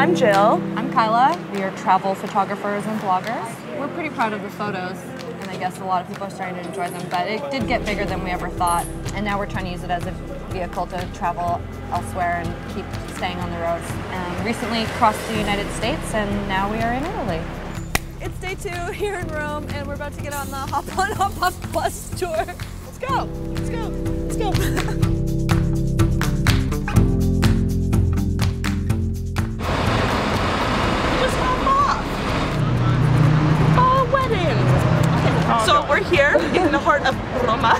I'm Jill. I'm Kyla. We are travel photographers and vloggers. We're pretty proud of the photos, and I guess a lot of people are starting to enjoy them, but it did get bigger than we ever thought, and now we're trying to use it as a vehicle to travel elsewhere and keep staying on the roads. Recently crossed the United States, and now we are in Italy. It's day 2 here in Rome, and we're about to get on the Hop On Hop Off bus tour. Let's go, let's go, let's go. Just hop off. Oh, wedding. Okay. So we're here in the heart of Roma.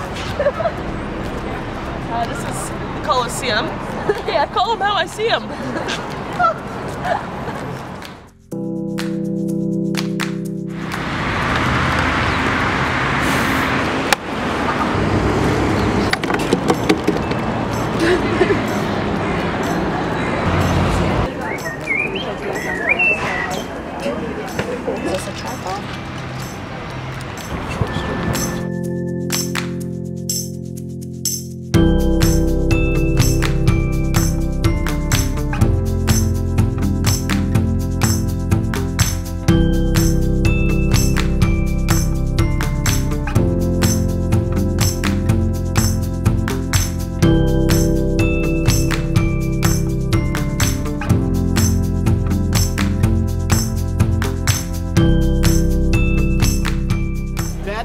This is the Colosseum. Yeah, call him how I see him. Is this a tripod?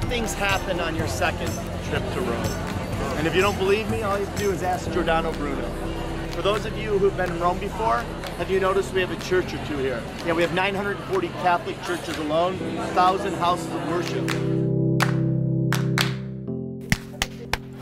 Things happen on your second trip to Rome. And if you don't believe me, all you have to do is ask Giordano Bruno. For those of you who've been in Rome before, have you noticed we have a church or two here? Yeah, we have 940 Catholic churches alone, 1,000 houses of worship.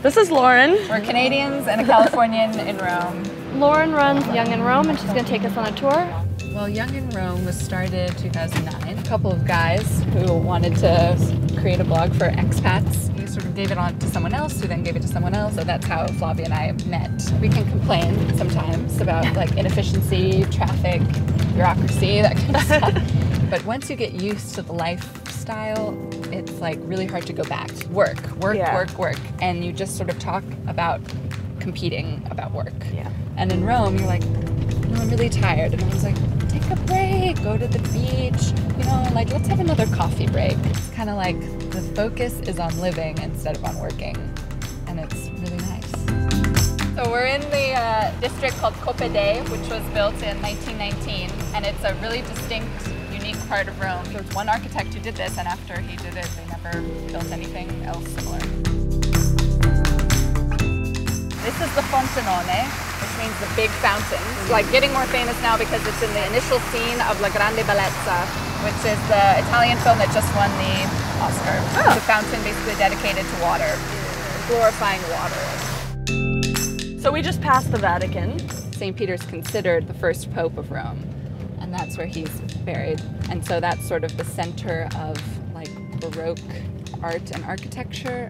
This is Lauren. We're Canadians and a Californian in Rome. Lauren runs Young in Rome, and she's going to take us on a tour. Well, Young in Rome was started 2009. A couple of guys who wanted to create a blog for expats. We sort of gave it on to someone else, who then gave it to someone else, so that's how Flavia and I met. We can complain sometimes about like inefficiency, traffic, bureaucracy, that kind of stuff. But once you get used to the lifestyle, it's like really hard to go back. Work, and you just sort of talk about competing about work. Yeah. And in Rome, you're like, no, I'm really tired, and I was like, take a break, go to the beach, you know, like let's have another coffee break. It's kind of like the focus is on living instead of on working, and it's really nice. So we're in the district called Coppe, which was built in 1919, and it's a really distinct, unique part of Rome. There was one architect who did this, and after he did it, they never built anything else similar. This is the Fontanone, which means the big fountain. It's like getting more famous now because it's in the initial scene of La Grande Bellezza, which is the Italian film that just won the Oscar. Oh. It's a fountain basically dedicated to water, glorifying water. So we just passed the Vatican. St. Peter's considered the first pope of Rome, and that's where he's buried. And so that's sort of the center of like Baroque art and architecture.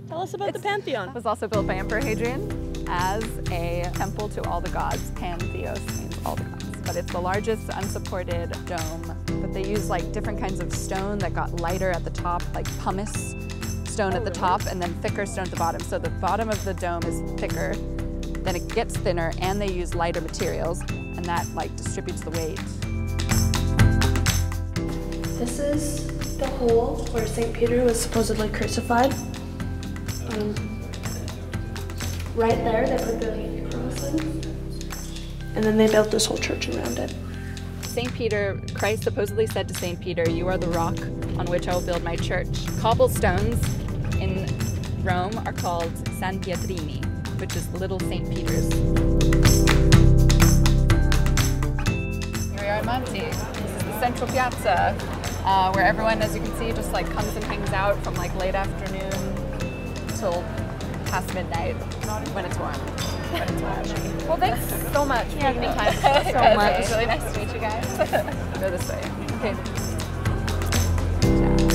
Tell us about the Pantheon. It was also built by Emperor Hadrian as a temple to all the gods. Pantheos means all the gods. But it's the largest unsupported dome. But they use like different kinds of stone that got lighter at the top, like pumice stone at the top, and then thicker stone at the bottom. So the bottom of the dome is thicker, then it gets thinner, and they use lighter materials, and that like distributes the weight. This is the hole where St. Peter was supposedly crucified. Right there, they put the cross in, and then they built this whole church around it. St. Peter, Christ supposedly said to St. Peter, "You are the rock on which I will build my church." Cobblestones in Rome are called San Pietrini, which is little St. Peter's. Here we are at Monte. This is the central piazza, where everyone, as you can see, just like comes and hangs out from like late afternoon till past midnight when it's warm. But it's warm. Well, thanks so much for taking time so much. It's really nice to meet you guys. Go this way. Okay. Ciao.